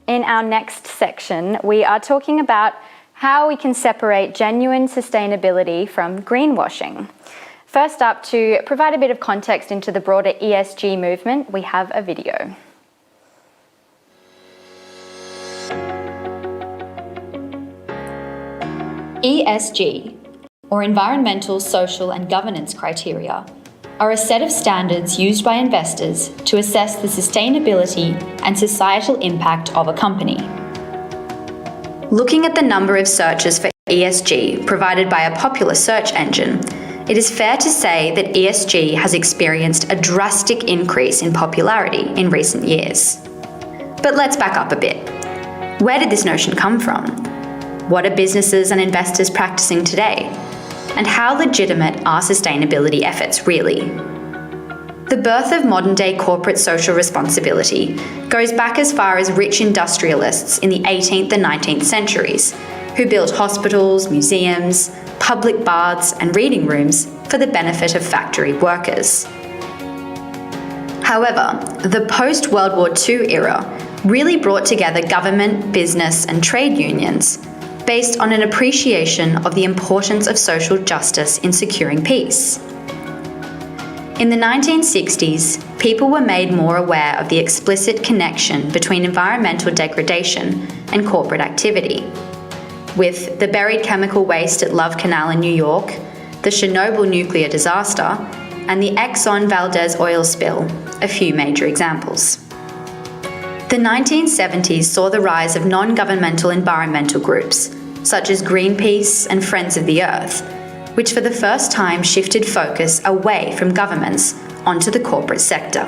In our next section, we are talking about how we can separate genuine sustainability from greenwashing. First up, to provide a bit of context into the broader ESG movement, we have a video. ESG, or Environmental, Social and Governance criteria, are a set of standards used by investors to assess the sustainability and societal impact of a company. Looking at the number of searches for ESG provided by a popular search engine, it is fair to say that ESG has experienced a drastic increase in popularity in recent years. But let's back up a bit. Where did this notion come from? What are businesses and investors practicing today? And how legitimate are sustainability efforts really? The birth of modern-day corporate social responsibility goes back as far as rich industrialists in the 18th and 19th centuries, who built hospitals, museums, public baths and reading rooms for the benefit of factory workers. However, the post-World War II era really brought together government, business and trade unions based on an appreciation of the importance of social justice in securing peace. In the 1960s, people were made more aware of the explicit connection between environmental degradation and corporate activity, with the buried chemical waste at Love Canal in New York, the Chernobyl nuclear disaster, and the Exxon Valdez oil spill, a few major examples. The 1970s saw the rise of non-governmental environmental groups, such as Greenpeace and Friends of the Earth, which for the first time shifted focus away from governments onto the corporate sector.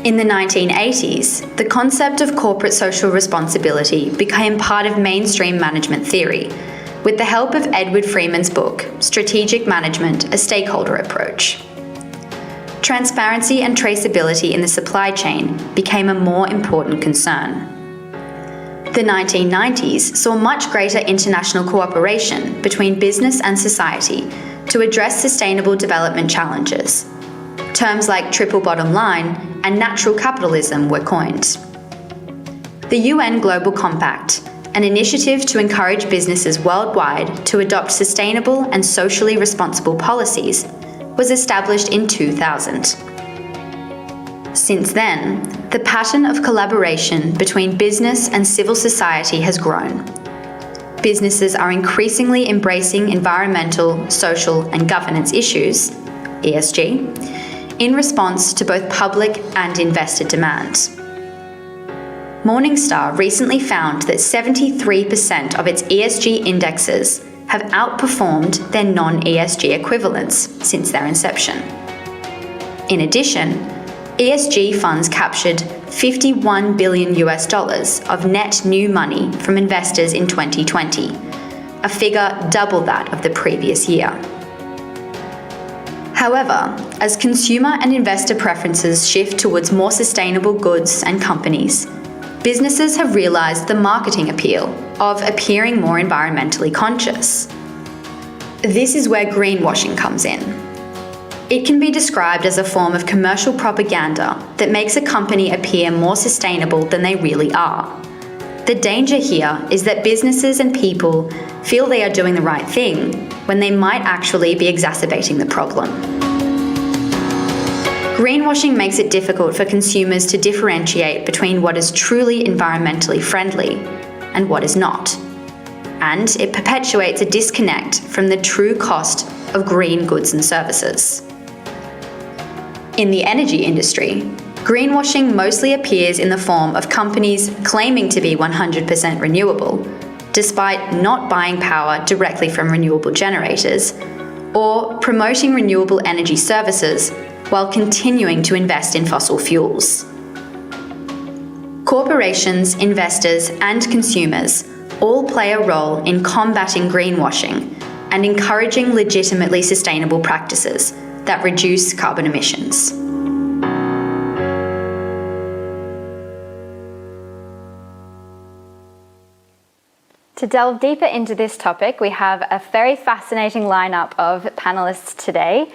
In the 1980s, the concept of corporate social responsibility became part of mainstream management theory, with the help of Edward Freeman's book, Strategic Management: A Stakeholder Approach. Transparency and traceability in the supply chain became a more important concern. The 1990s saw much greater international cooperation between business and society to address sustainable development challenges. Terms like triple bottom line and natural capitalism were coined. The UN Global Compact, an initiative to encourage businesses worldwide to adopt sustainable and socially responsible policies, was established in 2000. Since then, the pattern of collaboration between business and civil society has grown. Businesses are increasingly embracing environmental, social, and governance issues, ESG, in response to both public and investor demand. Morningstar recently found that 73% of its ESG indexes have outperformed their non-ESG equivalents since their inception. In addition, ESG funds captured $51 billion of net new money from investors in 2020, a figure double that of the previous year. However, as consumer and investor preferences shift towards more sustainable goods and companies, businesses have realized the marketing appeal of appearing more environmentally conscious. This is where greenwashing comes in. It can be described as a form of commercial propaganda that makes a company appear more sustainable than they really are. The danger here is that businesses and people feel they are doing the right thing when they might actually be exacerbating the problem. Greenwashing makes it difficult for consumers to differentiate between what is truly environmentally friendly and what is not. And it perpetuates a disconnect from the true cost of green goods and services. In the energy industry, greenwashing mostly appears in the form of companies claiming to be 100% renewable, despite not buying power directly from renewable generators, or promoting renewable energy services while continuing to invest in fossil fuels. Corporations, investors, and consumers all play a role in combating greenwashing and encouraging legitimately sustainable practices that reduce carbon emissions. To delve deeper into this topic, we have a very fascinating lineup of panelists today.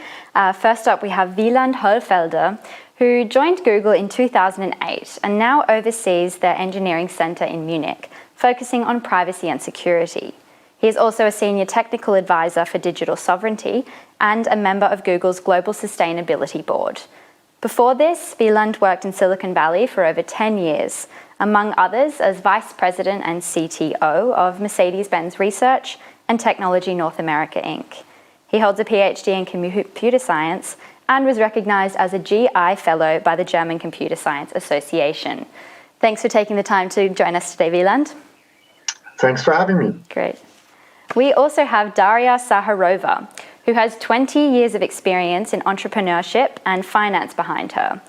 First up, we have Wieland Holfelder, who joined Google in 2008 and now oversees their engineering center in Munich, focusing on privacy and security. He is also a senior technical advisor for digital sovereignty and a member of Google's Global Sustainability Board. Before this, Wieland worked in Silicon Valley for over 10 years, among others as Vice President and CTO of Mercedes-Benz Research and Technology North America, Inc. He holds a PhD in computer science and was recognized as a GI Fellow by the German Computer Science Association. Thanks for taking the time to join us today, Wieland. Thanks for having me. Great. We also have Daria Saharova, who has 20 years of experience in entrepreneurship and finance behind her,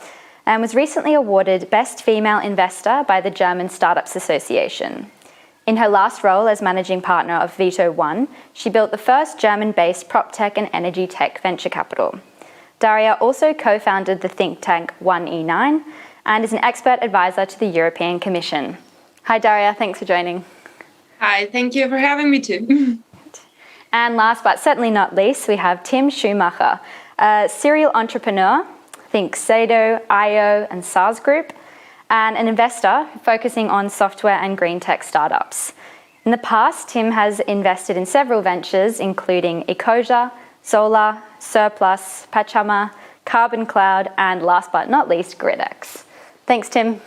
and was recently awarded Best Female Investor by the German Startups Association. In her last role as managing partner of Veto One, she built the first German-based prop tech and energy tech venture capital. Daria also co-founded the think tank 1E9 and is an expert advisor to the European Commission. Hi, Daria. Thanks for joining. Hi, thank you for having me too. And last but certainly not least, we have Tim Schumacher, a serial entrepreneur, think Sado, IO, and SaaS Group, and an investor focusing on software and green tech startups. In the past, Tim has invested in several ventures, including Ecosia, Solar, Surplus, Pachama, Carbon Cloud, and last but not least, gridX. Thanks, Tim.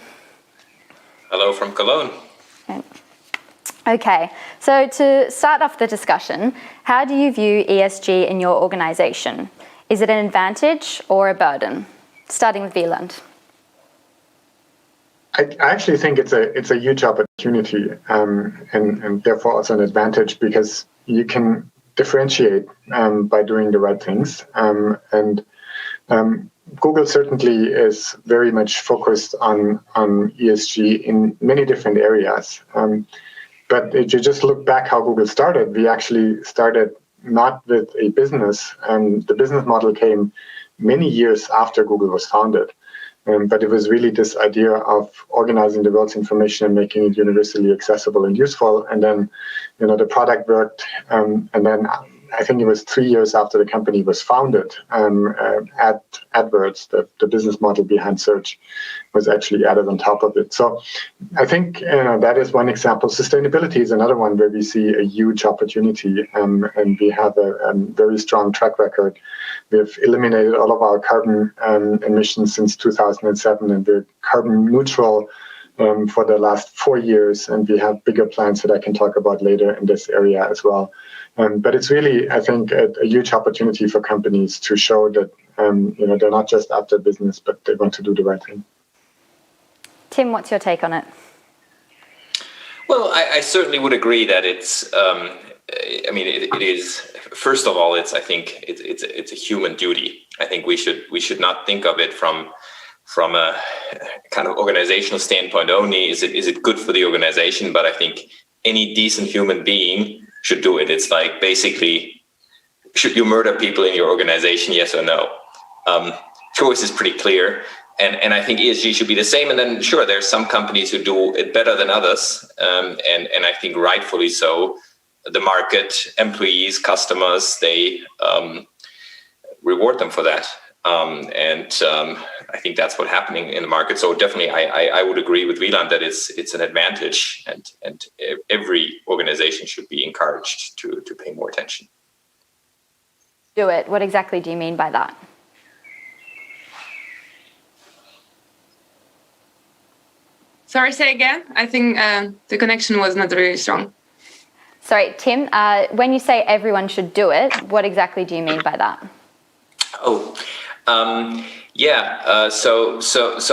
Hello from Cologne. Okay, so to start off the discussion, how do you view ESG in your organization? Is it an advantage or a burden? Starting with Wieland. I actually think it's a huge opportunity and therefore also an advantage because you can differentiate by doing the right things. Google certainly is very much focused on ESG in many different areas. But if you just look back how Google started, we actually started not with a business. The business model came many years after Google was founded. But it was really this idea of organizing the world's information and making it universally accessible and useful. And then, the product worked. And then I think it was 3 years after the company was founded, AdWords, the business model behind search, was actually added on top of it. So I think that is one example. Sustainability is another one where we see a huge opportunity, and we have a very strong track record. We have eliminated all of our carbon emissions since 2007, and we're carbon neutral for the last 4 years, and we have bigger plans that I can talk about later in this area as well. But it's really, I think, a huge opportunity for companies to show that they're not just after business, but they want to do the right thing. Tim, what's your take on it? Well, I certainly would agree that it's. It is. First of all, I think it's a human duty. I think we should not think of it from a kind of organizational standpoint only. Is it good for the organization? But I think any decent human being should do it. It's like basically, should you murder people in your organization? Yes or no? Choice is pretty clear. And I think ESG should be the same. And then, sure, there's some companies who do it better than others. And I think rightfully so. The market, employees, customers, they reward them for that. I think that's what's happening in the market. So definitely, I would agree with Wieland that it's an advantage, and every organization should be encouraged to pay more attention. Do it. What exactly do you mean by that? Sorry, say again. I think the connection was not very strong. Sorry, Tim, when you say everyone should do it, what exactly do you mean by that? So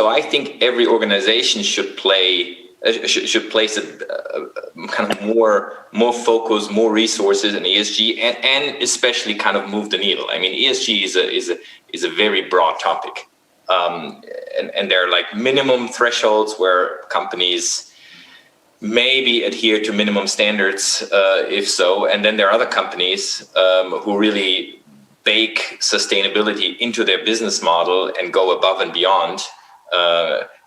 I think every organization should place a kind of more focus, more resources in ESG, and especially kind of move the needle. I mean, ESG is a very broad topic, and there are like minimum thresholds where companies maybe adhere to minimum standards, if so, and then there are other companies who really bake sustainability into their business model and go above and beyond.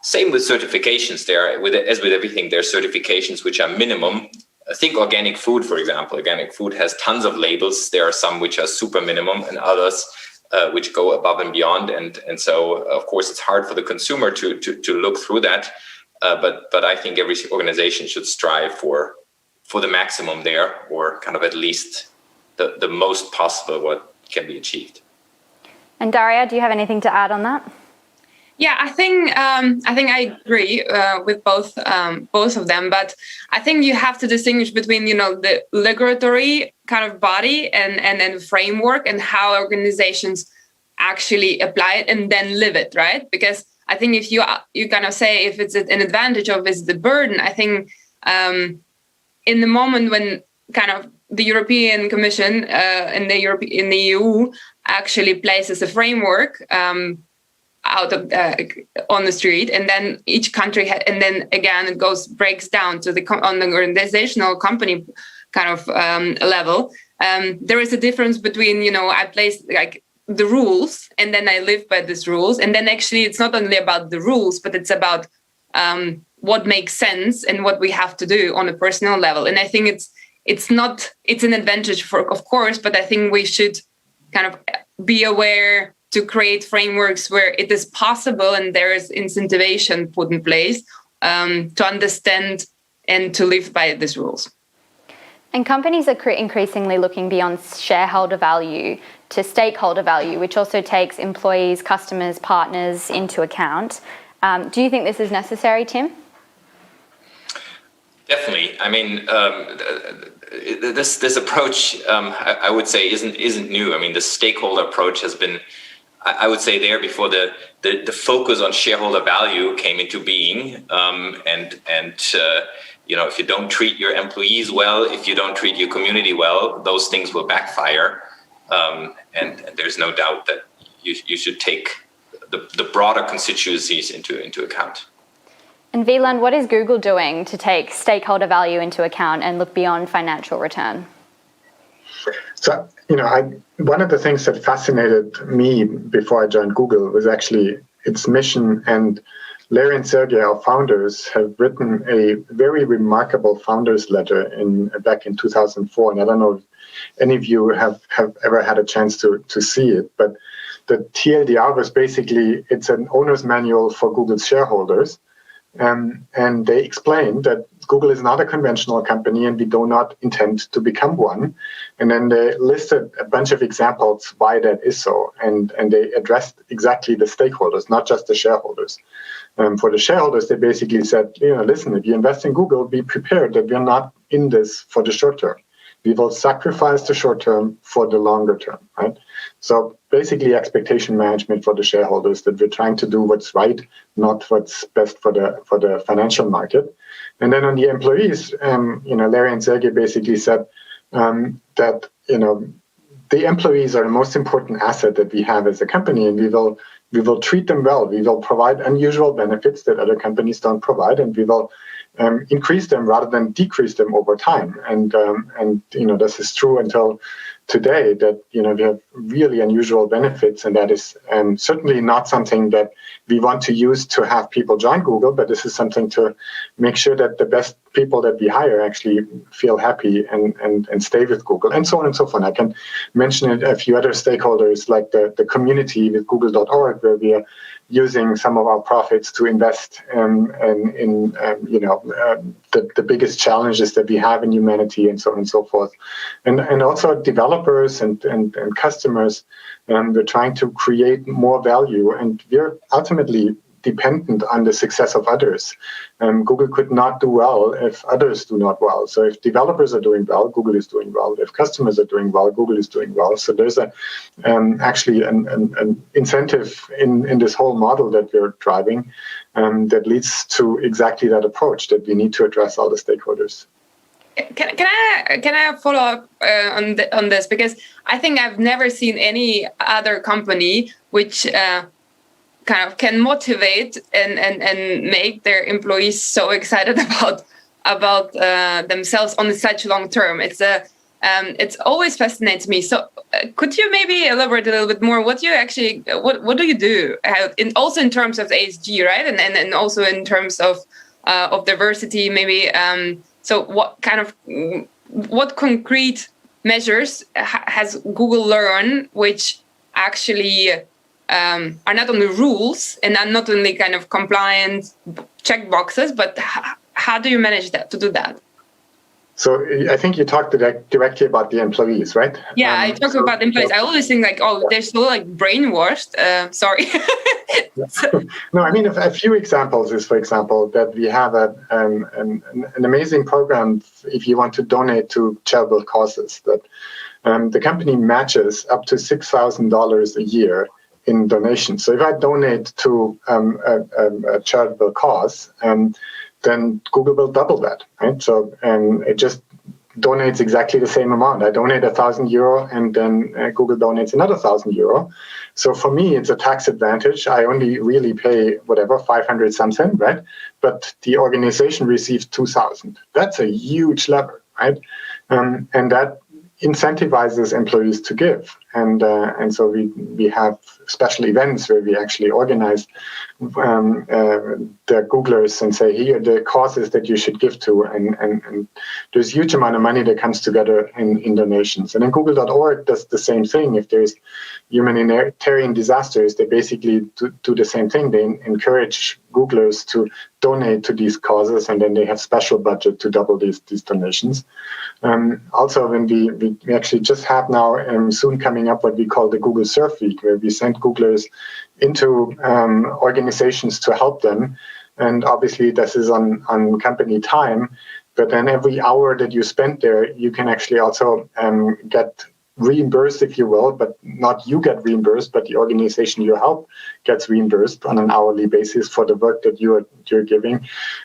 Same with certifications. As with everything, there are certifications which are minimum. Think organic food, for example. Organic food has tons of labels. There are some which are super minimum, and others which go above and beyond. And so, of course, it's hard for the consumer to look through that. But I think every organization should strive for the maximum there, or kind of at least the most possible what can be achieved. And Daria, do you have anything to add on that? Yeah, I think I agree with both of them, but I think you have to distinguish between the regulatory kind of body and then framework, and how organizations actually apply it and then live it, right? Because I think if you kind of say if it's an advantage or if it's the burden, I think in the moment when kind of the European Commission in the EU actually places a framework out of on the street, and then each country and then again it breaks down to on the organizational company kind of level. There is a difference between I place like the rules and then I live by these rules, and then actually it's not only about the rules, but it's about what makes sense and what we have to do on a personal level. And I think it's an advantage of course, but I think we should kind of be aware to create frameworks where it is possible and there is incentivization put in place to understand and to live by these rules. And companies are increasingly looking beyond shareholder value to stakeholder value, which also takes employees, customers, partners into account. Do you think this is necessary, Tim? Definitely. I mean, this approach, I would say, isn't new. I mean, the stakeholder approach has been, I would say, there before the focus on shareholder value came into being. If you don't treat your employees well, if you don't treat your community well, those things will backfire. And there's no doubt that you should take the broader constituencies into account. And Wieland, what is Google doing to take stakeholder value into account and look beyond financial return? So, one of the things that fascinated me before I joined Google was actually its mission. And Larry and Sergey, our founders, have written a very remarkable founders letter back in 2004. And I don't know if any of you have ever had a chance to see it, but the TLDR was basically, it's an owner's manual for Google's shareholders. And they explained that Google is not a conventional company and we do not intend to become one. And then they listed a bunch of examples why that is so. And they addressed exactly the stakeholders, not just the shareholders. For the shareholders, they basically said, listen, if you invest in Google, be prepared that we're not in this for the short term. We will sacrifice the short term for the longer term, right? So basically expectation management for the shareholders, that we're trying to do what's right, not what's best for the financial market. And then on the employees, Larry and Sergey basically said that, the employees are the most important asset that we have as a company, and we will treat them well. We will provide unusual benefits that other companies don't provide, and we will increase them rather than decrease them over time. And this is true until today, that we have really unusual benefits, and that is certainly not something that we want to use to have people join Google, but this is something to make sure that the best people that we hire actually feel happy and stay with Google, and so on and so forth. I can mention a few other stakeholders, like the community with google.org, where we are using some of our profits to invest in the biggest challenges that we have in humanity, and so on and so forth. And also developers and customers, we're trying to create more value, and we're ultimately dependent on the success of others. Google could not do well if others do not well. So if developers are doing well, Google is doing well. If customers are doing well, Google is doing well. So there's actually an incentive in this whole model that we're driving that leads to exactly that approach, that we need to address all the stakeholders. Can I follow up on this? Because I think I've never seen any other company which kind of can motivate and make their employees so excited about themselves on such long term. It's always fascinates me. So could you maybe elaborate a little bit more? What do you do? Also in terms of ESG, right? And also in terms of diversity, maybe. So what concrete measures has Google learned which actually are not only rules and are not only kind of compliant check boxes, but how do you manage that to do that? So I think you talked directly about the employees, right? Yeah, I talk about employees. I always think like, oh, they're so like brainwashed. Sorry. No, I mean, a few examples is, for example, that we have an amazing program if you want to donate to charitable causes, that the company matches up to $6,000 a year in donations. So if I donate to a charitable cause, then Google will double that, right? So it just donates exactly the same amount. I donate €1,000 and then Google donates another €1,000. So for me, it's a tax advantage. I only really pay whatever, 500 something, right? But the organization receives 2,000. That's a huge lever, right? And that incentivizes employees to give. And so we have special events where we actually organize the Googlers and say, here are the causes that you should give to. And there's a huge amount of money that comes together in donations. And then Google.org does the same thing. If there's humanitarian disasters, they basically do the same thing. They encourage Googlers to donate to these causes, and then they have special budget to double these donations. Also, when we actually just have now soon coming up what we call the Google Surf Week, where we send Googlers into organizations to help them. And obviously this is on company time, but then every hour that you spend there, you can actually also get reimbursed, if you will, but not you get reimbursed, but the organization you help gets reimbursed on an hourly basis for the work that you're giving,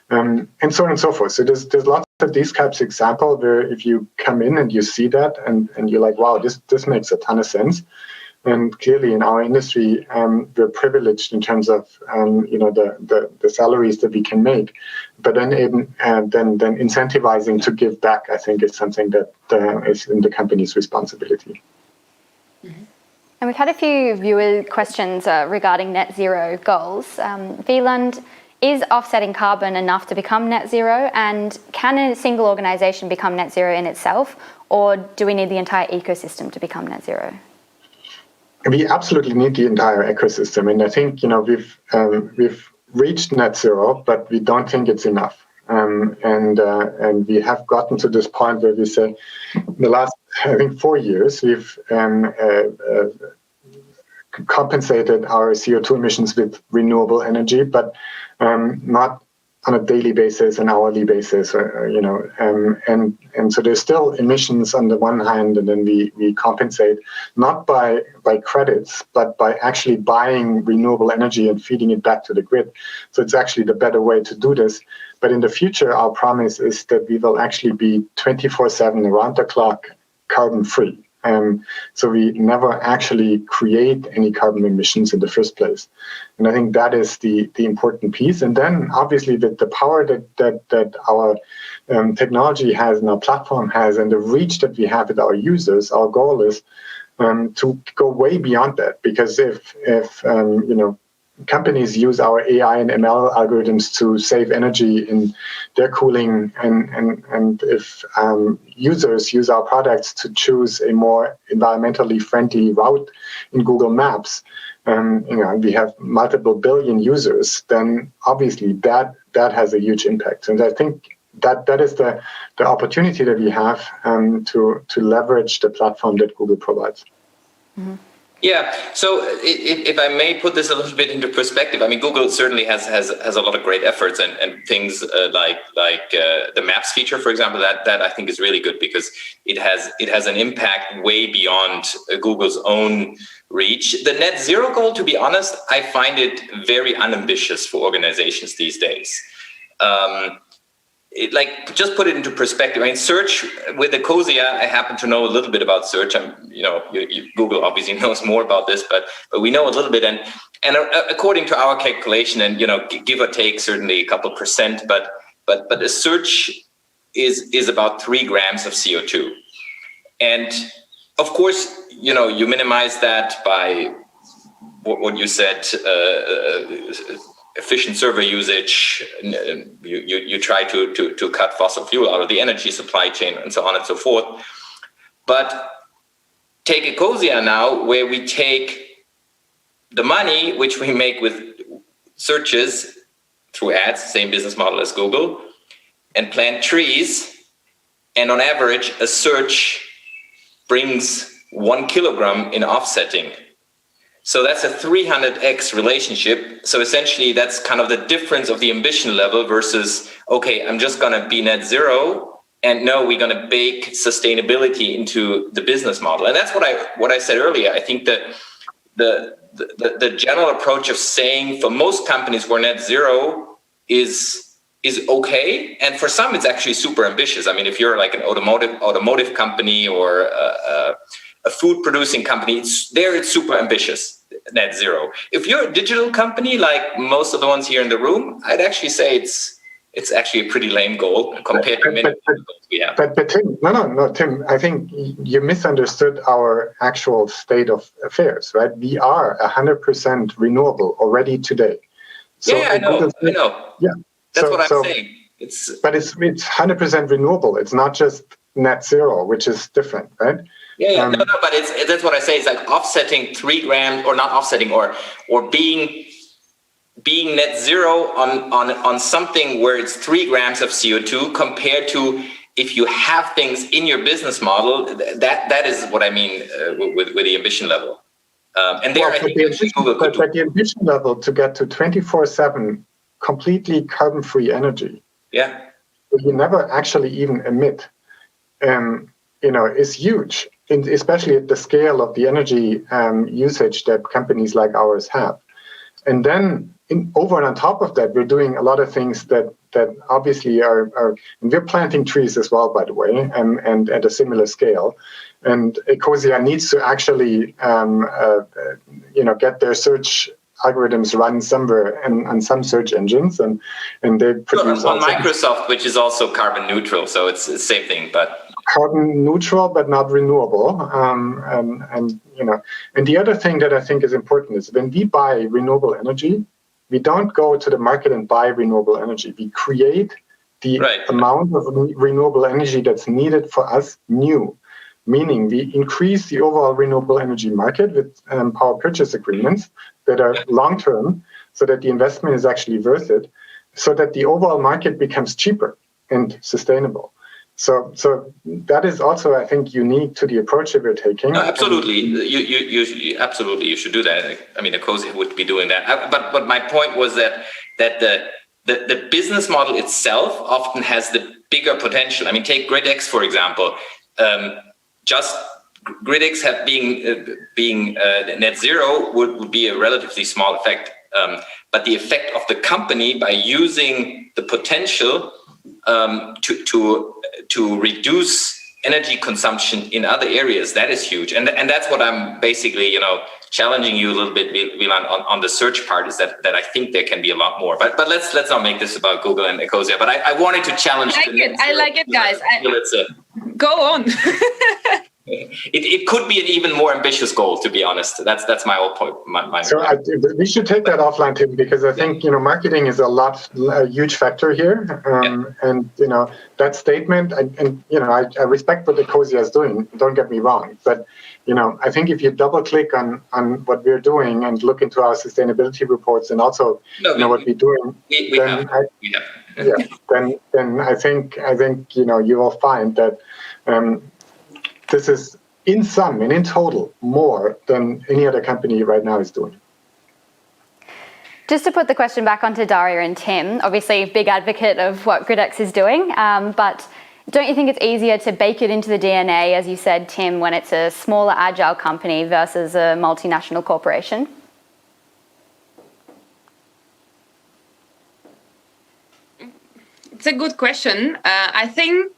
and so on and so forth. So there's lots of these types of examples where if you come in and you see that and you're like, wow, this makes a ton of sense. And clearly in our industry, we're privileged in terms of the salaries that we can make. But then incentivizing to give back, I think, is something that is in the company's responsibility. Mm-hmm. And we've had a few viewer questions regarding net zero goals. Wieland, is offsetting carbon enough to become net zero? And can a single organization become net zero in itself? Or do we need the entire ecosystem to become net zero? We absolutely need the entire ecosystem, and I think we've reached net zero, but we don't think it's enough. And we have gotten to this point where we say, in the last 4 years, we've compensated our CO2 emissions with renewable energy, but not on a daily basis, an hourly basis, and so there's still emissions on the one hand, and then we compensate not by credits, but by actually buying renewable energy and feeding it back to the grid. So it's actually the better way to do this. But in the future, our promise is that we will actually be 24/7 around the clock carbon free. So we never actually create any carbon emissions in the first place. And I think that is the important piece. And then obviously the power that our technology has and our platform has and the reach that we have with our users, our goal is to go way beyond that. Because if companies use our AI and ML algorithms to save energy in their cooling, and if users use our products to choose a more environmentally friendly route in Google Maps, we have multiple billion users, then obviously that has a huge impact. And I think that is the opportunity that we have to leverage the platform that Google provides. Mm-hmm. Yeah. So if I may put this a little bit into perspective, I mean, Google certainly has a lot of great efforts and things like the Maps feature, for example, that I think is really good because it has an impact way beyond Google's own reach. The net zero goal, to be honest, I find it very unambitious for organizations these days. Just put it into perspective. I mean, search with Ecosia, I happen to know a little bit about search. Google obviously knows more about this, but we know a little bit. And according to our calculation, and give or take certainly a couple percent, but a search is about 3 grams of CO2. And of course, you minimize that by what you said. Efficient server usage, you try to cut fossil fuel out of the energy supply chain and so on and so forth. But take Ecosia now, where we take the money which we make with searches through ads, same business model as Google, and plant trees. And on average, a search brings 1 kilogram in offsetting. So that's a 300x relationship. So essentially, that's kind of the difference of the ambition level versus, okay, I'm just going to be net zero. And no, we're going to bake sustainability into the business model. And that's what I said earlier. I think that the general approach of saying for most companies we're net zero is okay, and for some it's actually super ambitious. I mean, if you're like an automotive company or a food producing company, it's super ambitious, net zero. If you're a digital company like most of the ones here in the room, I'd actually say it's actually a pretty lame goal compared to many goals we have. But Tim, no, Tim, I think you misunderstood our actual state of affairs, right? We are 100% renewable already today. So I know. Yeah. That's what I'm saying. But it's 100% renewable. It's not just net zero, which is different, right? Yeah, but that's what I say. It's like offsetting 3 grams, or not offsetting, or being net zero on something where it's 3 grams of CO2 compared to if you have things in your business model. That is what I mean with the ambition level. And there, I think the ambition level to get to 24/7 completely carbon-free energy. Yeah. You never actually even emit. Is huge, especially at the scale of the energy usage that companies like ours have. And then over and on top of that, we're doing a lot of things that obviously are and we're planting trees as well, by the way, and at a similar scale. And Ecosia needs to actually, get their search algorithms run somewhere and on some search engines, and they produce on Microsoft, which is also carbon neutral. So it's the same thing, but carbon neutral, but not renewable. And the other thing that I think is important is when we buy renewable energy, we don't go to the market and buy renewable energy. We create the amount of renewable energy that's needed for us new, meaning we increase the overall renewable energy market with power purchase agreements that are long-term, so that the investment is actually worth it, so that the overall market becomes cheaper and sustainable. So that is also, I think, unique to the approach that we're taking. No, absolutely, you absolutely you should do that. I mean, Ecosia would be doing that. But my point was that the business model itself often has the bigger potential. I mean, take gridX for example. Just gridX being net zero would be a relatively small effect, but the effect of the company by using the potential to reduce energy consumption in other areas, that is huge, and that's what I'm basically challenging you a little bit, Wieland, on the search part, is that I think there can be a lot more. But let's not make this about Google and Ecosia. But I wanted to challenge. I like it, guys. Go on. It could be an even more ambitious goal, to be honest. That's my whole point. We should take that offline, Tim, because I think marketing is a huge factor here, and that statement. I respect what Ecosia is doing. Don't get me wrong, but I think if you double click on what we're doing and look into our sustainability reports and also what we're doing, then I think you will find that. This is in sum and in total more than any other company right now is doing. Just to put the question back onto Daria and Tim, obviously big advocate of what gridX is doing, but don't you think it's easier to bake it into the DNA, as you said, Tim, when it's a smaller agile company versus a multinational corporation? It's a good question. I think,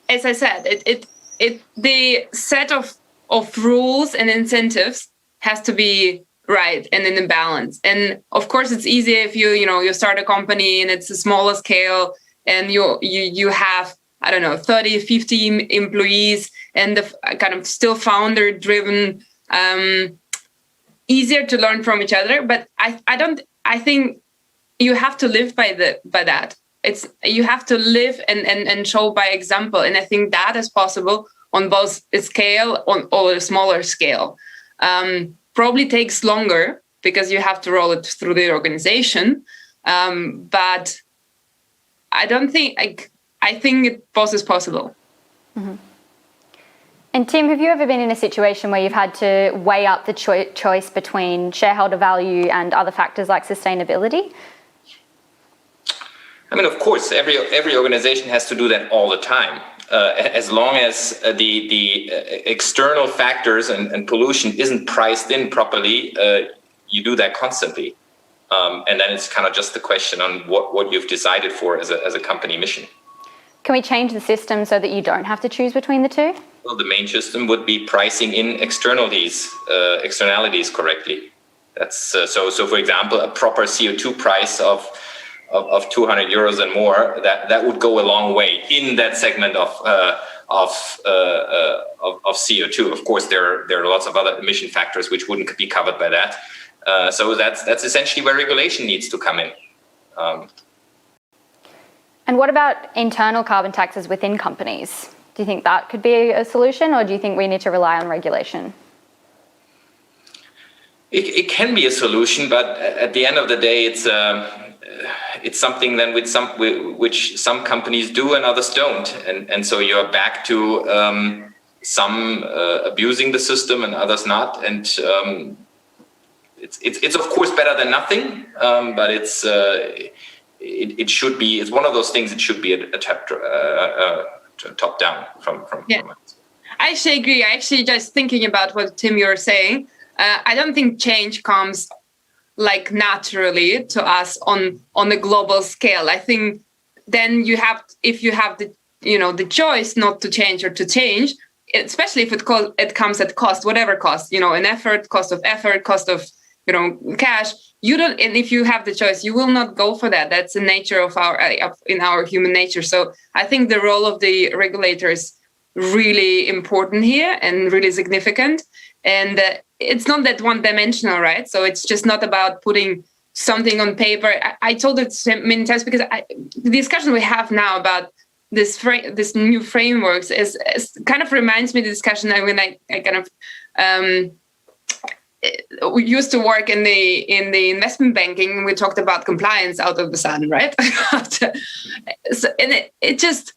as I said, the set of rules and incentives has to be right and in balance. And of course, it's easier if you start a company and it's a smaller scale and you have 30, 50 employees and the kind of still founder driven, easier to learn from each other. But I think you have to live by that. You have to live and show by example. And I think that is possible on both a scale or a smaller scale. Probably takes longer because you have to roll it through the organization. But I don't think, I think it both is possible. Mm-hmm. And Tim, have you ever been in a situation where you've had to weigh up the choice between shareholder value and other factors like sustainability? I mean, of course, every organization has to do that all the time. As long as the external factors and pollution isn't priced in properly, you do that constantly. And then it's kind of just the question on what you've decided for as a company mission. Can we change the system so that you don't have to choose between the two? Well, the main system would be pricing in externalities correctly. That's so. For example, a proper CO2 price of 200 euros and more, that would go a long way in that segment of CO2. Of course, there are lots of other emission factors which wouldn't be covered by that. So that's essentially where regulation needs to come in. And what about internal carbon taxes within companies? Do you think that could be a solution, or do you think we need to rely on regulation? It can be a solution, but at the end of the day, it's something then which some companies do and others don't, and so you're back to some abusing the system and others not, and it's of course better than nothing, but it should be. It's one of those things. It should be a top down from. Yeah. I actually agree. Just thinking about what Tim you're saying, I don't think change comes like naturally to us on a global scale. I think then if you have the choice not to change or to change, especially if it comes at cost, whatever cost, cost of cash. You don't, and if you have the choice, you will not go for that. That's the nature of in our human nature. So I think the role of the regulator is really important here and really significant. And it's not that one-dimensional, right? So it's just not about putting something on paper. I told it many times because the discussion we have now about this new frameworks is kind of reminds me of the discussion when I kind of we used to work in the investment banking. We talked about compliance out of the sun, right? So, and it just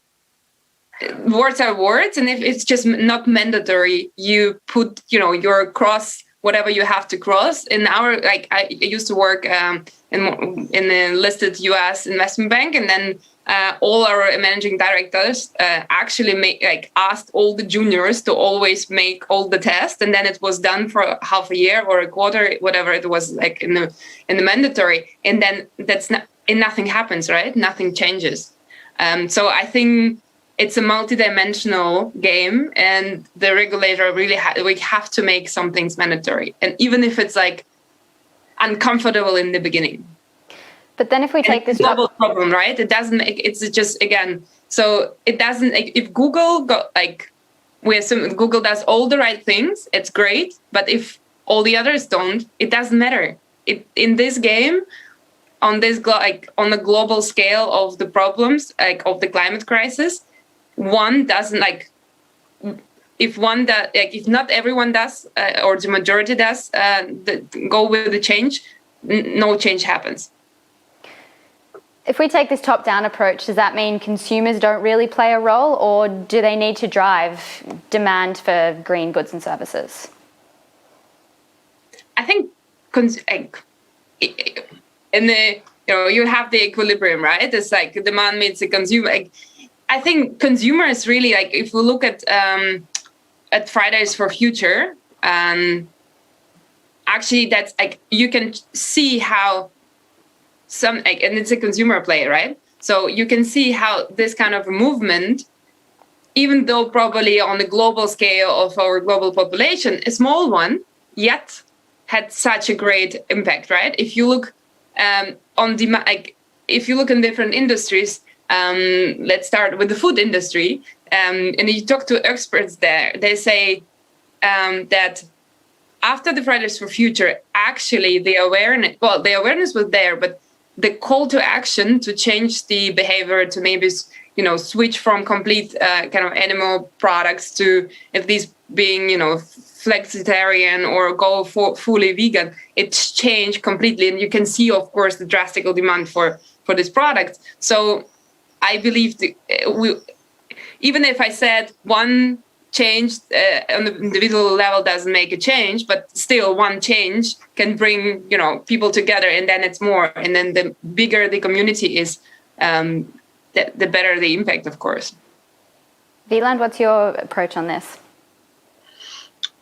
words are words, and if it's just not mandatory, you put your cross whatever you have to cross. In our I used to work in a listed U.S. investment bank, and then all our managing directors actually asked all the juniors to always make all the tests, and then it was done for half a year or a quarter, whatever it was in the mandatory, and then nothing happens, right? Nothing changes. So I think it's a multi-dimensional game, and the regulator really we have to make some things mandatory, and even if it's uncomfortable in the beginning. But then if we take this global problem, right? It doesn't make, it's just, again, so it doesn't, if Google we assume Google does all the right things, it's great. But if all the others don't, it doesn't matter. In this game, on this, on the global scale of the problems, of the climate crisis, one doesn't if one does, if not everyone does, or the majority does, go with the change, no change happens. If we take this top-down approach, does that mean consumers don't really play a role, or do they need to drive demand for green goods and services? I think you have the equilibrium, right? It's demand meets the consumer. I think consumers really if we look at Fridays for Future, actually that's you can see how and it's a consumer play, right? So you can see how this kind of movement, even though probably on the global scale of our global population, a small one, yet had such a great impact, right? If you look on demand, if you look in different industries, let's start with the food industry, and you talk to experts there, they say that after the Fridays for Future, actually the awareness was there, but the call to action to change the behavior, to maybe switch from complete kind of animal products to at least being, flexitarian or go for fully vegan, it's changed completely. And you can see, of course, the drastic demand for this product. So I believe even if I said one change on the individual level doesn't make a change, but still one change can bring, people together, and then it's more. And then the bigger the community is, the better the impact, of course. Wieland, what's your approach on this?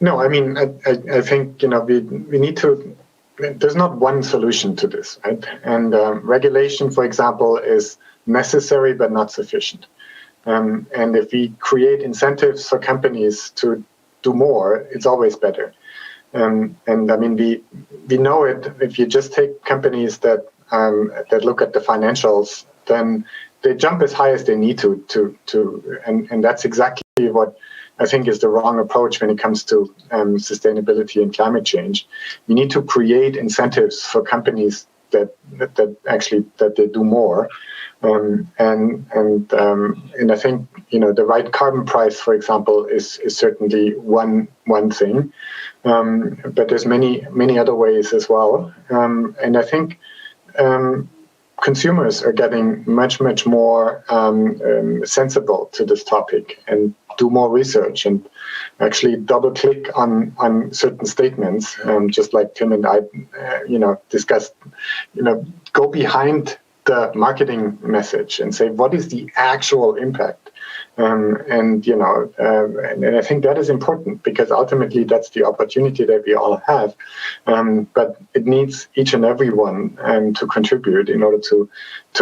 No, I mean, I think, we need to, there's not one solution to this, right? And regulation, for example, is necessary but not sufficient. And if we create incentives for companies to do more, it's always better. And I mean, we know it. If you just take companies that look at the financials, then they jump as high as they need to, and that's exactly what I think is the wrong approach when it comes to sustainability and climate change. We need to create incentives for companies that they do more, and I think the right carbon price, for example, is certainly one thing, but there's many other ways as well, and I think consumers are getting much more sensible to this topic and do more research and actually double click on certain statements, just like Tim and I discussed. Go behind the marketing message and say, what is the actual impact? And I think that is important, because ultimately that's the opportunity that we all have. But it needs each and every one to contribute in order to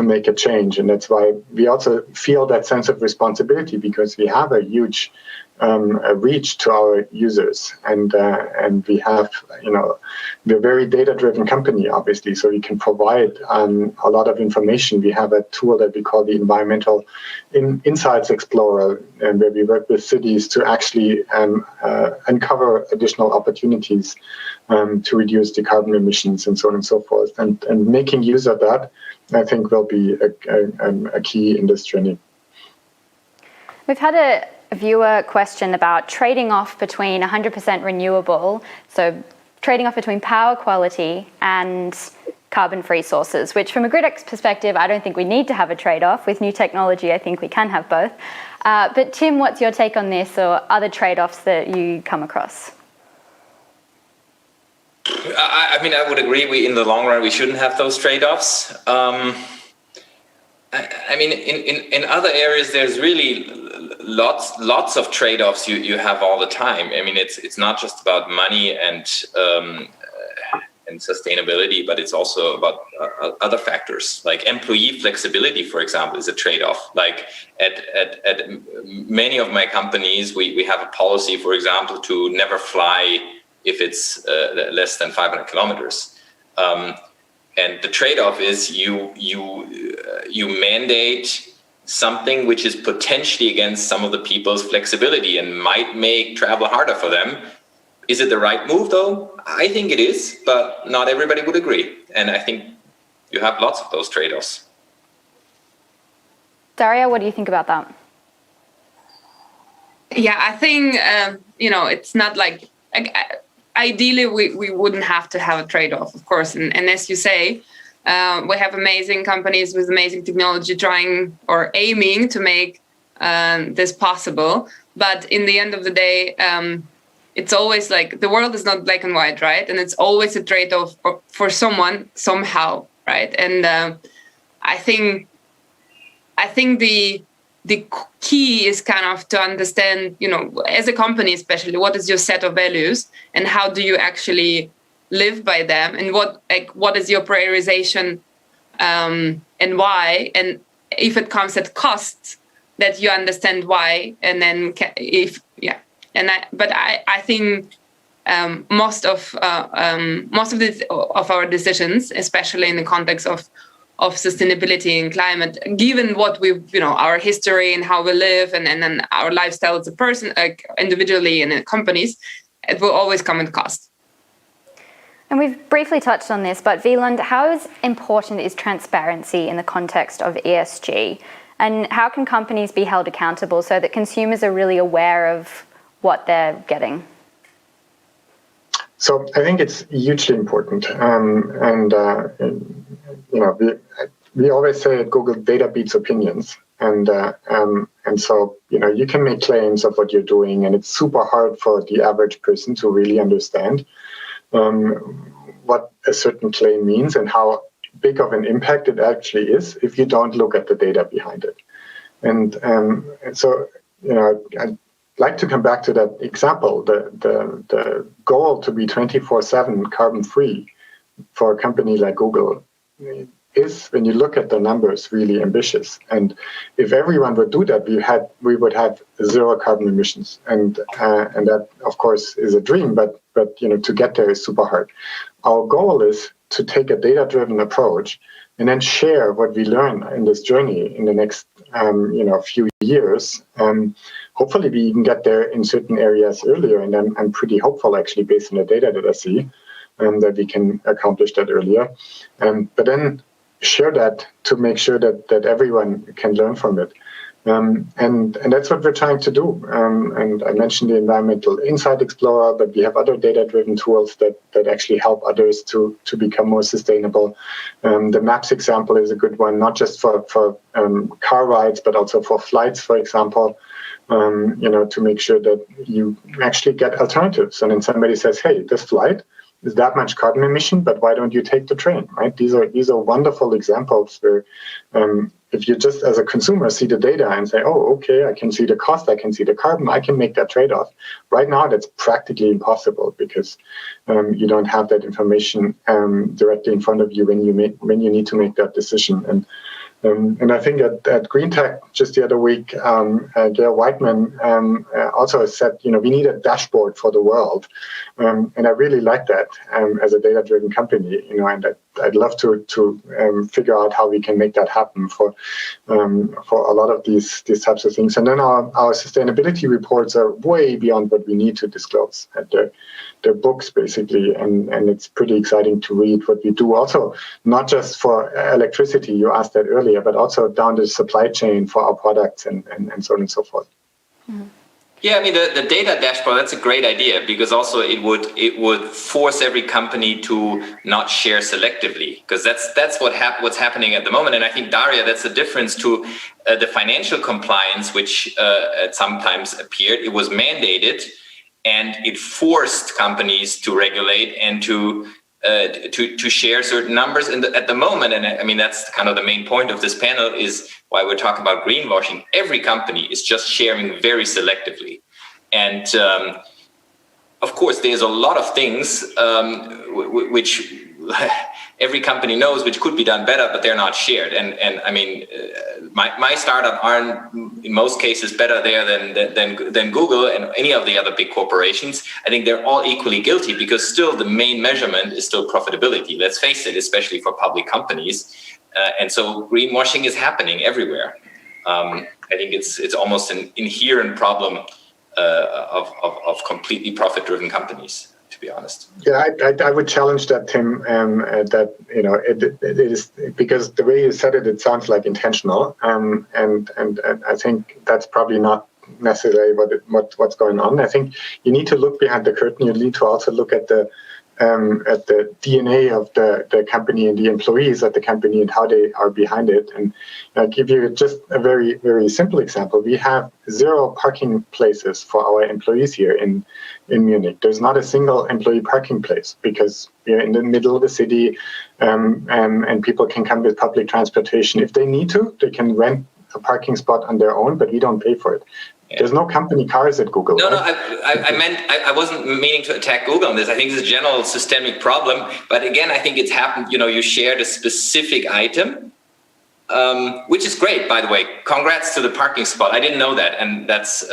make a change. And that's why we also feel that sense of responsibility, because we have a huge reach to our users, and we have, we're a very data-driven company, obviously, so we can provide a lot of information. We have a tool that we call the Environmental Insights Explorer, and where we work with cities to actually uncover additional opportunities to reduce the carbon emissions and so on and so forth. And making use of that, I think, will be a key in this journey. We've had a viewer question about trading off between 100% renewable, so trading off between power quality and carbon-free sources, which from a gridX perspective, I don't think we need to have a trade-off. With new technology, I think we can have both. But Tim, what's your take on this, or other trade-offs that you come across? I mean, I would agree. In the long run, we shouldn't have those trade-offs. I mean, in other areas, there's really lots of trade-offs you have all the time. I mean, it's not just about money and sustainability, but it's also about other factors, like employee flexibility, for example, is a trade-off. Like at many of my companies, we have a policy, for example, to never fly if it's less than 500 kilometers. And the trade-off is you mandate something which is potentially against some of the people's flexibility and might make travel harder for them. Is it the right move, though? I think it is, but not everybody would agree. And I think you have lots of those trade-offs. Daria, what do you think about that? Yeah, I think, it's not like ideally we wouldn't have to have a trade-off, of course. And as you say, we have amazing companies with amazing technology trying or aiming to make this possible. But in the end of the day, it's always like the world is not black and white, right? And it's always a trade-off for someone somehow, right? And I think the key is kind of to understand, as a company especially, what is your set of values and how do you actually live by them, and what is your prioritization and why, and if it comes at cost, that you understand why, and then I think most of our decisions, especially in the context of sustainability and climate, given what we've, our history and how we live and then our lifestyle as a person, like individually and in companies, it will always come at cost. And we've briefly touched on this, but Wieland, how important is transparency in the context of ESG? And how can companies be held accountable so that consumers are really aware of what they're getting? So I think it's hugely important. We always say at Google, data beats opinions. And so, you can make claims of what you're doing, and it's super hard for the average person to really understand what a certain claim means and how big of an impact it actually is if you don't look at the data behind it. And so, I'd like to come back to that example. The goal to be 24/7 carbon-free for a company like Google is, when you look at the numbers, really ambitious. And if everyone would do that, we would have zero carbon emissions. And that, of course, is a dream, but to get there is super hard. Our goal is to take a data-driven approach and then share what we learn in this journey in the next few years. Hopefully we can get there in certain areas earlier, and I'm pretty hopeful, actually, based on the data that I see, that we can accomplish that earlier. But then share that to make sure that everyone can learn from it. And that's what we're trying to do. And I mentioned the Environmental Insight Explorer, but we have other data-driven tools that actually help others to become more sustainable. The Maps example is a good one, not just for car rides, but also for flights, for example, to make sure that you actually get alternatives. And then somebody says, hey, this flight is that much carbon emission, but why don't you take the train, right? These are wonderful examples where if you just as a consumer see the data and say, oh, okay, I can see the cost, I can see the carbon, I can make that trade-off. Right now, that's practically impossible because you don't have that information directly in front of you when you need to make that decision. And I think at GreenTech just the other week, Gail Whiteman also said, we need a dashboard for the world. And I really like that as a data-driven company, and I'd love to figure out how we can make that happen for a lot of these types of things. And then our sustainability reports are way beyond what we need to disclose. They're books, basically, and it's pretty exciting to read what we do. Also, not just for electricity, you asked that earlier, but also down the supply chain for our products and so on and so forth. Mm-hmm. Yeah, I mean, the data dashboard, that's a great idea, because also it would force every company to not share selectively, because that's what's happening at the moment. And I think, Daria, that's the difference to the financial compliance, which sometimes appeared. It was mandated, and it forced companies to regulate and to share certain numbers. And at the moment, and I mean, that's kind of the main point of this panel, is why we're talking about greenwashing. Every company is just sharing very selectively. And of course, there's a lot of things which every company knows which could be done better, but they're not shared. And I mean, my startup are in most cases better there than Google and any of the other big corporations. I think they're all equally guilty, because still the main measurement is still profitability. Let's face it, especially for public companies. And so greenwashing is happening everywhere. I think it's almost an inherent problem of completely profit-driven companies, to be honest. Yeah, I would challenge that, Tim. That it is, because the way you said it, it sounds like intentional, and I think that's probably not necessarily what's going on. I think you need to look behind the curtain. You need to also look at the DNA of the company and the employees at the company and how they are behind it. And I'll give you just a very, very simple example. We have 0 parking places for our employees here in Munich. There's not a single employee parking place because we're in the middle of the city, and people can come with public transportation. If they need to, they can rent a parking spot on their own, but we don't pay for it. Yeah. There's no company cars at Google. No, right? I wasn't meaning to attack Google on this. I think it's a general systemic problem. But again, I think it's happened, you shared a specific item, which is great, by the way. Congrats to the parking spot. I didn't know that. And that's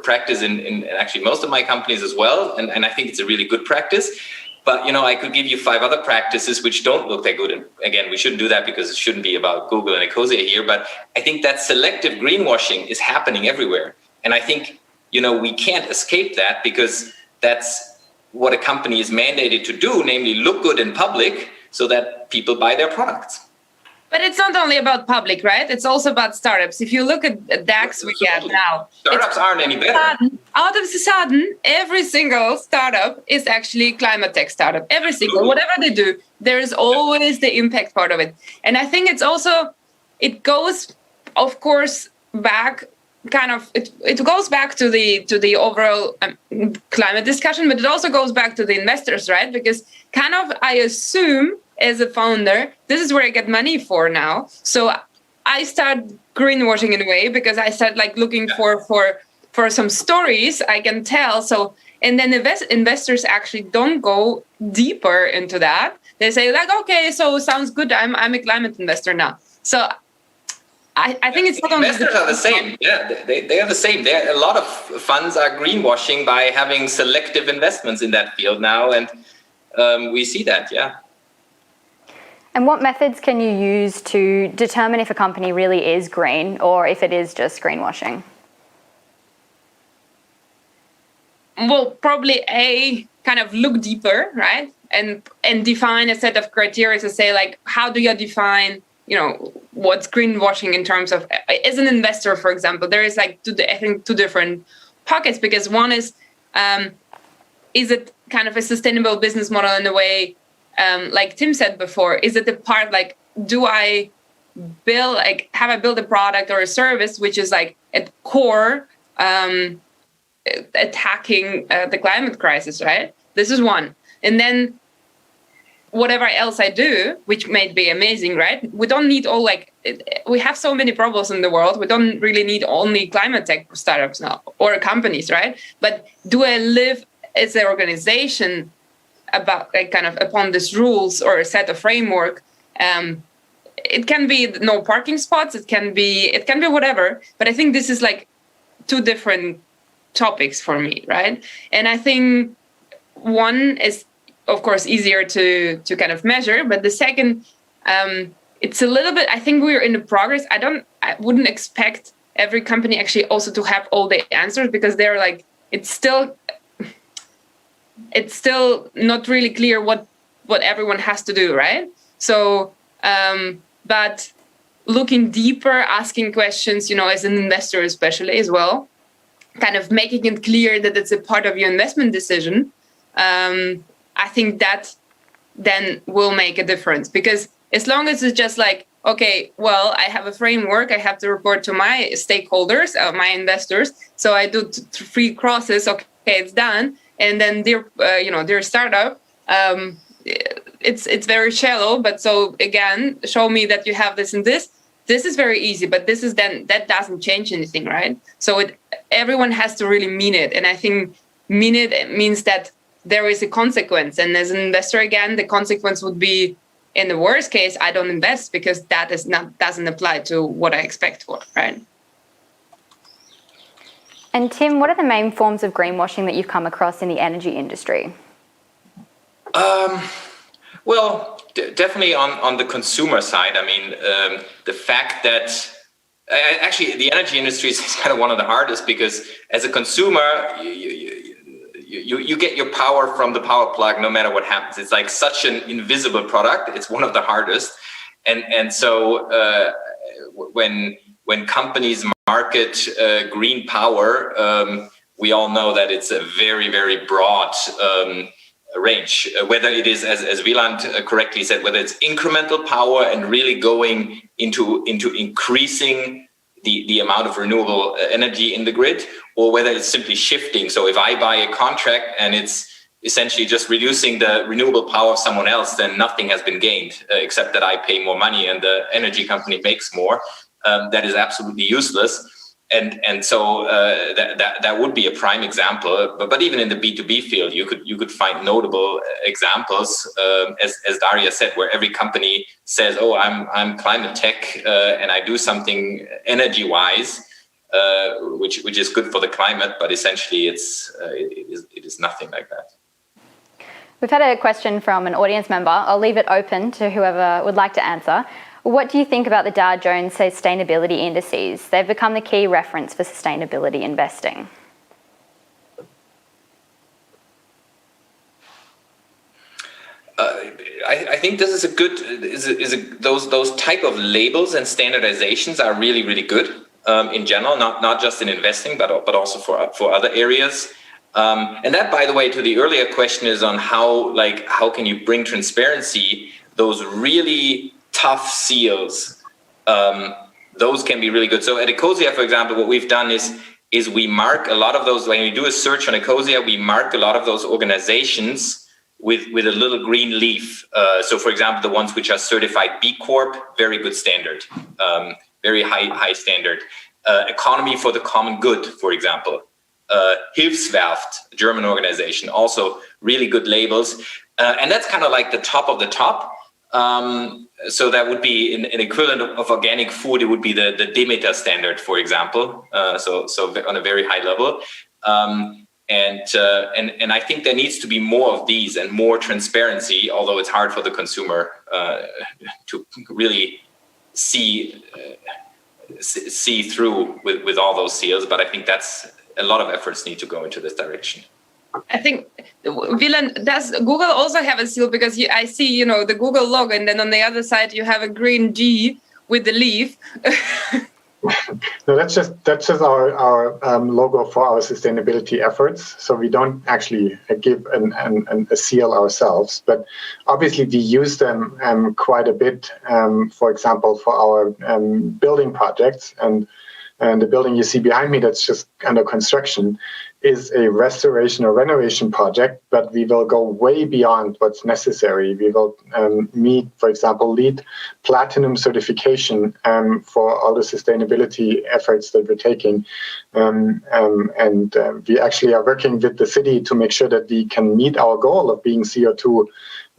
practice in actually most of my companies as well. And I think it's a really good practice. But, I could give you 5 other practices which don't look that good. And again, we shouldn't do that because it shouldn't be about Google and Ecosia here. But I think that selective greenwashing is happening everywhere. And I think, we can't escape that, because that's what a company is mandated to do, namely look good in public so that people buy their products. But it's not only about public, right? It's also about startups. If you look at DAX we get now, startups aren't any better. Out of the sudden, every single startup is actually climate tech startup. Every single, whatever they do, there is always the impact part of it. And I think it's also, it goes, of course, back kind of, it goes back to the overall climate discussion, but it also goes back to the investors, right? Because kind of, I assume, as a founder, this is where I get money for now. So I start greenwashing in a way because I start like looking for some stories I can tell. So, and then investors actually don't go deeper into that. They say like, okay, so sounds good. I'm a climate investor now. So I think it's not only investors are the same. Yeah, they are the same. A lot of funds are greenwashing by having selective investments in that field now, and we see that. Yeah. And what methods can you use to determine if a company really is green or if it is just greenwashing? Well, probably kind of look deeper, right? And define a set of criteria to say like, how do you define, what's greenwashing in terms of, as an investor, for example, there is like two different pockets, because one is it kind of a sustainable business model in a way, like Tim said before, is it the part like, have I built a product or a service which is like at core attacking the climate crisis, right? This is one. And then whatever else I do, which may be amazing, right? We don't need we have so many problems in the world. We don't really need only climate tech startups now or companies, right? But do I live as an organization about like kind of upon these rules or a set of framework? It can be no parking spots. It can be whatever. But I think this is like two different topics for me, right? And I think one is, of course, easier to kind of measure, but the second, it's a little bit, I think we're in the progress. I wouldn't expect every company actually also to have all the answers, because they're like, it's still not really clear what everyone has to do, right? So, but looking deeper, asking questions, as an investor especially as well, kind of making it clear that it's a part of your investment decision, I think that then will make a difference. Because as long as it's just like, okay, well, I have a framework, I have to report to my stakeholders, my investors, so I do 3 crosses, okay, it's done. And then their startup, it's very shallow, but so again, show me that you have this and this. This is very easy, but that doesn't change anything, right? So everyone has to really mean it. And I think mean it means that there is a consequence. And as an investor, again, the consequence would be, in the worst case, I don't invest, because that doesn't apply to what I expect for, right? And Tim, what are the main forms of greenwashing that you've come across in the energy industry? Well, definitely on the consumer side. I mean, the fact that actually the energy industry is kind of one of the hardest, because as a consumer, you get your power from the power plug no matter what happens. It's like such an invisible product. It's one of the hardest. And so when companies market green power, we all know that it's a very, very broad range, whether it is, as Wieland correctly said, whether it's incremental power and really going into increasing the amount of renewable energy in the grid, or whether it's simply shifting. So if I buy a contract and it's essentially just reducing the renewable power of someone else, then nothing has been gained, except that I pay more money and the energy company makes more. That is absolutely useless. And so that would be a prime example. But even in the B2B field, you could find notable examples, as Daria said, where every company says, "Oh, I'm climate tech and I do something energy wise, which is good for the climate," but essentially it is nothing like that. We've had a question from an audience member. I'll leave it open to whoever would like to answer. What do you think about the Dow Jones sustainability indices? They've become the key reference for sustainability investing. I think this is a good those type of labels and standardizations are really, really good in general, not just in investing, but also for other areas. And that, by the way, to the earlier question is on how can you bring transparency? Those really tough seals, those can be really good. So at Ecosia, for example, what we've done is we mark a lot of those. When we do a search on Ecosia, we mark a lot of those organizations with a little green leaf. So, for example, the ones which are certified B Corp, very good standard, very high standard. Economy for the Common Good, for example. Hilfswerft, German organization, also really good labels. And that's kind of like the top of the top. So that would be an equivalent of organic food. It would be the Demeter standard, for example. So on a very high level. And I think there needs to be more of these and more transparency, although it's hard for the consumer to really see through with all those seals. But I think that's a lot of efforts need to go into this direction. I think, Wieland, does Google also have a seal? Because I see, the Google logo, and then on the other side you have a green G with the leaf. No, that's just our logo for our sustainability efforts. So we don't actually give a seal ourselves, but obviously we use them quite a bit. For example, for our building projects, and the building you see behind me that's just under construction is a restoration or renovation project, but we will go way beyond what's necessary. We will meet, for example, LEED Platinum certification for all the sustainability efforts that we're taking. And we actually are working with the city to make sure that we can meet our goal of being CO2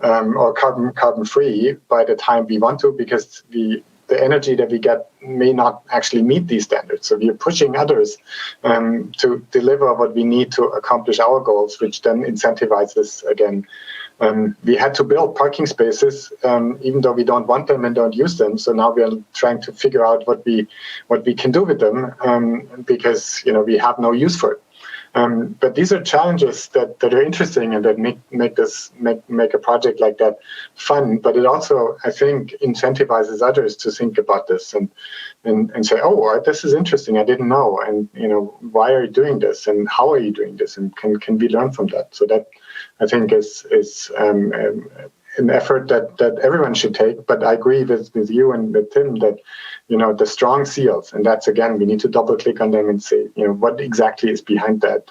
or carbon free by the time we want to, because the energy that we get may not actually meet these standards. So we are pushing others to deliver what we need to accomplish our goals, which then incentivizes again. We had to build parking spaces, even though we don't want them and don't use them. So now we are trying to figure out what we can do with them, because we have no use for it. But these are challenges that are interesting and that make a project like that fun. But it also, I think, incentivizes others to think about this and say, oh, this is interesting. I didn't know. And why are you doing this? And how are you doing this? And can we learn from that? So that, I think, is an effort that everyone should take. But I agree with you and with Tim that the strong seals, and that's, again, we need to double click on them and say, what exactly is behind that?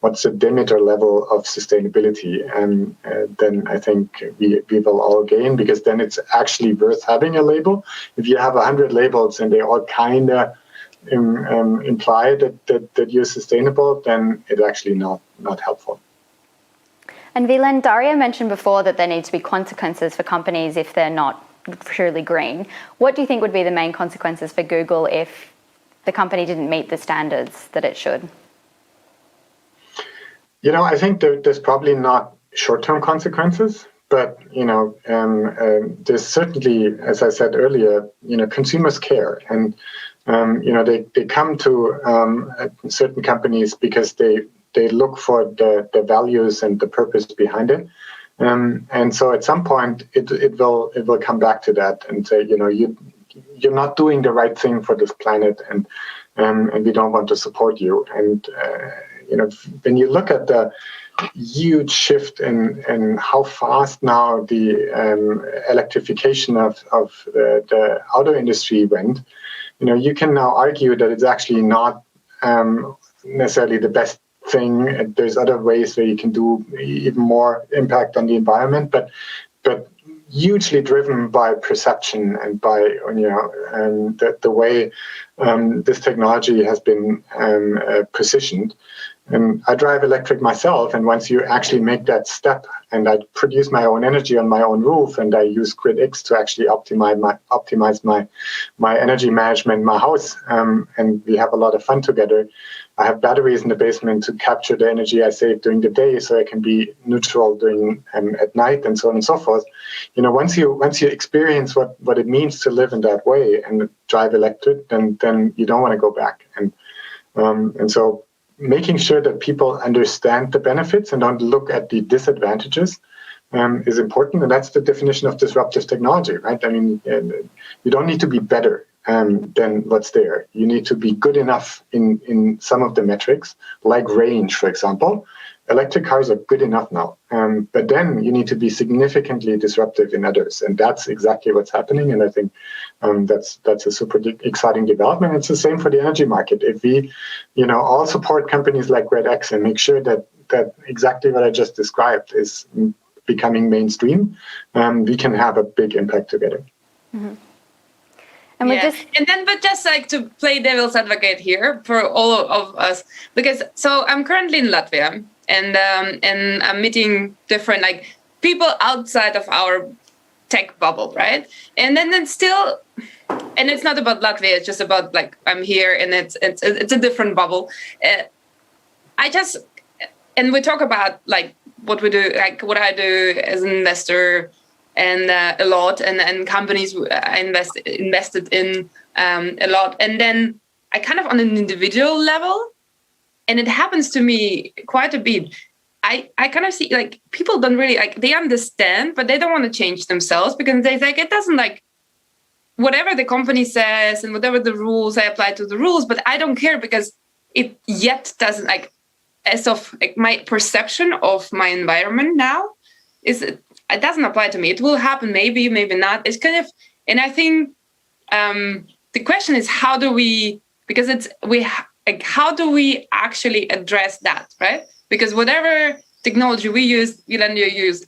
What's the Demeter level of sustainability? And then I think we will all gain, because then it's actually worth having a label. If you have 100 labels and they all kind of imply that you're sustainable, then it's actually not helpful. And Wieland, Daria mentioned before that there need to be consequences for companies if they're not truly green. What do you think would be the main consequences for Google if the company didn't meet the standards that it should? I think there's probably not short-term consequences, but there's certainly, as I said earlier, consumers care, and they come to certain companies because they look for the values and the purpose behind it. And so at some point it will come back to that and say, you're not doing the right thing for this planet, and we don't want to support you. And when you look at the huge shift in how fast now the electrification of the auto industry went, you can now argue that it's actually not necessarily the best thing. There's other ways where you can do even more impact on the environment, but hugely driven by perception and by the way this technology has been positioned. And I drive electric myself, and once you actually make that step, and I produce my own energy on my own roof, and I use gridX to actually optimize my energy management in my house, and we have a lot of fun together. I have batteries in the basement to capture the energy I save during the day, so I can be neutral during at night, and so on and so forth. Once you experience what it means to live in that way and drive electric, then you don't want to go back. And so making sure that people understand the benefits and don't look at the disadvantages is important, and that's the definition of disruptive technology, right? I mean, you don't need to be better than what's there. You need to be good enough in some of the metrics, like range, for example. Electric cars are good enough now, but then you need to be significantly disruptive in others, and that's exactly what's happening. And I think that's a super exciting development. It's the same for the energy market. If we, all support companies like gridX and make sure that exactly what I just described is becoming mainstream, we can have a big impact together. Mm-hmm. And but just like to play devil's advocate here for all of us, because so I'm currently in Latvia, and I'm meeting different like people outside of our tech bubble, right? And then still, and it's not about Latvia, it's just about like I'm here, and it's a different bubble. And we talk about like what we do, like what I do as an investor. And a lot, and companies I invested in a lot, and then I kind of on an individual level, and it happens to me quite a bit. I kind of see like people don't really like, they understand, but they don't want to change themselves because they think it doesn't like whatever the company says and whatever the rules, I apply to the rules, but I don't care because it yet doesn't like, as of like my perception of my environment now is it doesn't apply to me. It will happen, maybe not. It's kind of, and I think the question is how do we actually address that, right? Because whatever technology we use, Wieland, you use.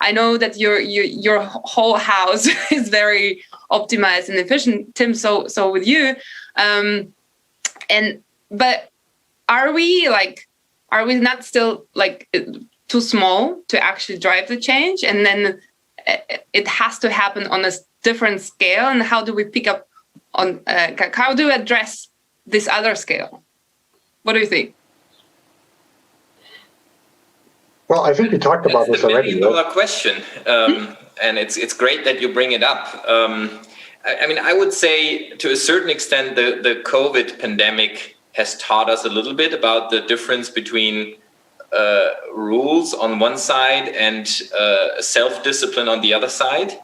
I know that your whole house is very optimized and efficient, Tim. So with you, but are we not still like too small to actually drive the change, and then it has to happen on a different scale? And how do we pick up on how do we address this other scale? What do you think? Well, I think we talked about this already. It's a $1 million question, and it's great that you bring it up. I mean, I would say to a certain extent the COVID pandemic has taught us a little bit about the difference between rules on one side and self-discipline on the other side.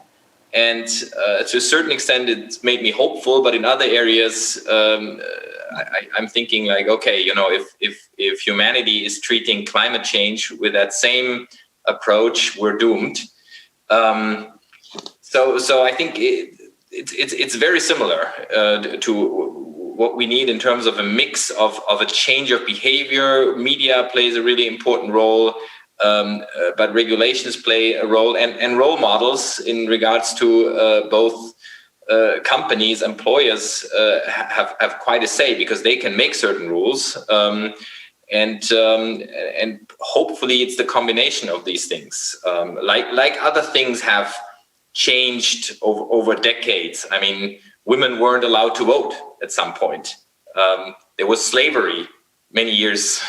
And to a certain extent, it's made me hopeful, but in other areas, I'm thinking like, okay, if humanity is treating climate change with that same approach, we're doomed. So I think it's very similar to what we need in terms of a mix of a change of behavior. Media plays a really important role, but regulations play a role, and role models in regards to both companies, employers have quite a say because they can make certain rules, and hopefully it's the combination of these things. Like other things have changed over decades. I mean, women weren't allowed to vote at some point. There was slavery many years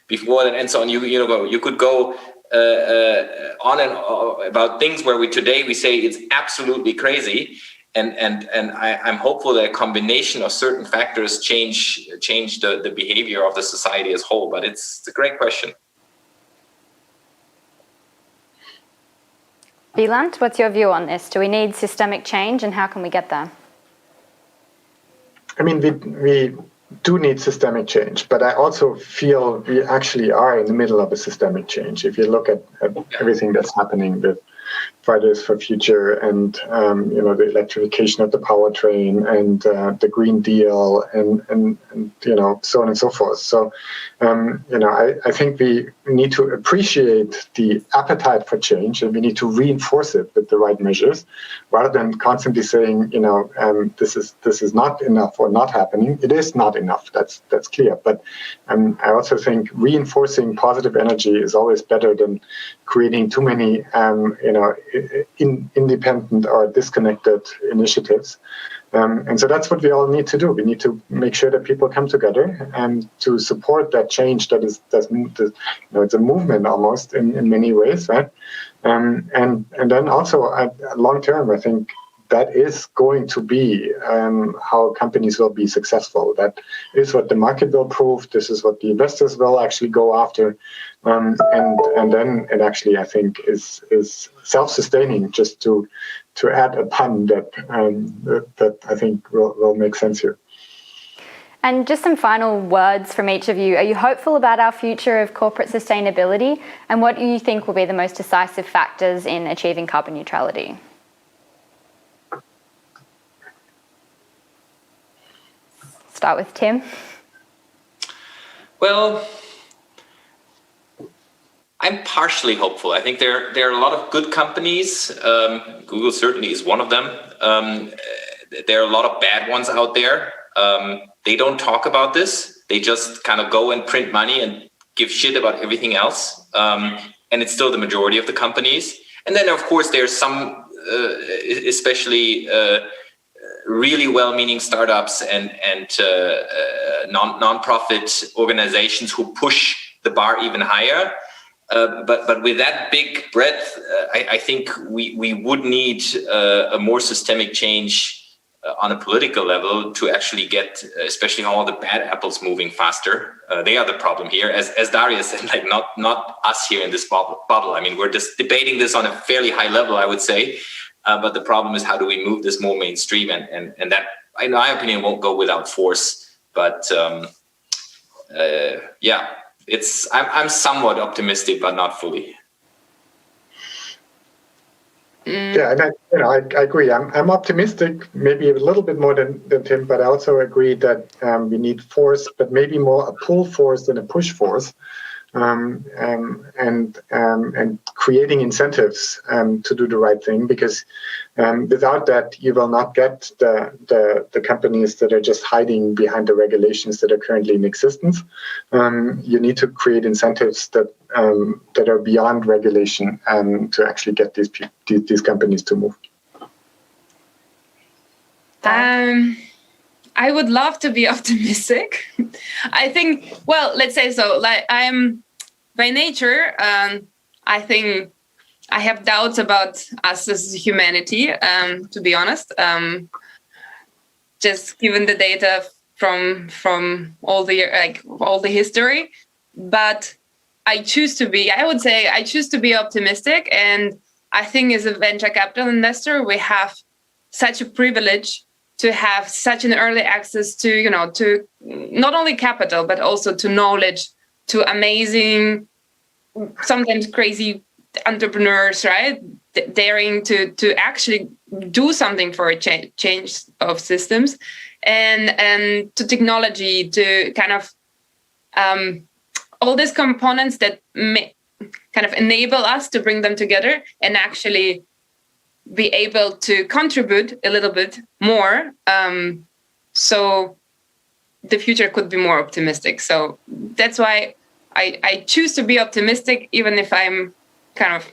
before that, and so on. You could go on and on about things where today we say it's absolutely crazy, and I'm hopeful that a combination of certain factors change the behavior of the society as a whole. But it's a great question. Wieland, what's your view on this? Do we need systemic change, and how can we get there? I mean, we do need systemic change, but I also feel we actually are in the middle of a systemic change. If you look at everything that's happening with Fridays for Future and the electrification of the powertrain and the Green Deal and so on and so forth. So I think we need to appreciate the appetite for change, and we need to reinforce it with the right measures, rather than constantly saying this is not enough or not happening. It is not enough. That's clear. But I also think reinforcing positive energy is always better than creating too many independent or disconnected initiatives. And so that's what we all need to do. We need to make sure that people come together and to support that change it's a movement almost in many ways, right? And then also long term, I think that is going to be how companies will be successful. That is what the market will prove. This is what the investors will actually go after, and then it actually, I think, is self-sustaining. Just to add a pun that I think will make sense here. And just some final words from each of you. Are you hopeful about our future of corporate sustainability? And what do you think will be the most decisive factors in achieving carbon neutrality? Start with Tim. Well, I'm partially hopeful. I think there are a lot of good companies. Google certainly is one of them. There are a lot of bad ones out there. They don't talk about this. They just kind of go and print money and give shit about everything else. And it's still the majority of the companies. And then, of course, there's some, especially really well-meaning startups and non-profit organizations who push the bar even higher. But with that big breadth, I think we would need a more systemic change on a political level to actually get, especially all the bad apples moving faster. They are the problem here. As Daria said, like not us here in this bubble. I mean, we're just debating this on a fairly high level, I would say. But the problem is, how do we move this more mainstream? And that, in my opinion, won't go without force. But yeah, I'm somewhat optimistic, but not fully. Yeah, and I agree. I'm optimistic, maybe a little bit more than Tim, but I also agree that we need force, but maybe more a pull force than a push force, and creating incentives to do the right thing. Because without that, you will not get the companies that are just hiding behind the regulations that are currently in existence. You need to create incentives that are beyond regulation to actually get these companies to move. I would love to be optimistic. I think, well, let's say so. Like, I'm by nature, I think I have doubts about us as humanity, to be honest. Just given the data from all the history, but I choose to be optimistic. And I think as a venture capital investor, we have such a privilege to have such an early access to, to not only capital, but also to knowledge, to amazing, sometimes crazy entrepreneurs, right? Daring to actually do something for a change of systems, and to technology, to kind of all these components that kind of enable us to bring them together and actually be able to contribute a little bit more. So the future could be more optimistic. So that's why I choose to be optimistic, even if I'm kind of,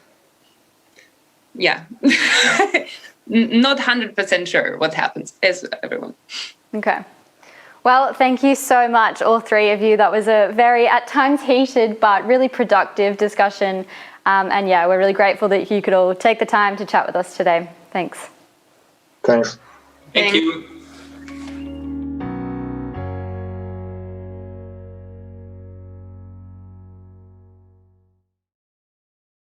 not 100% sure what happens as everyone. Okay. Well, thank you so much, all three of you. That was a very, at times, heated but really productive discussion. And yeah, we're really grateful that you could all take the time to chat with us today. Thanks. Thanks. Thank you.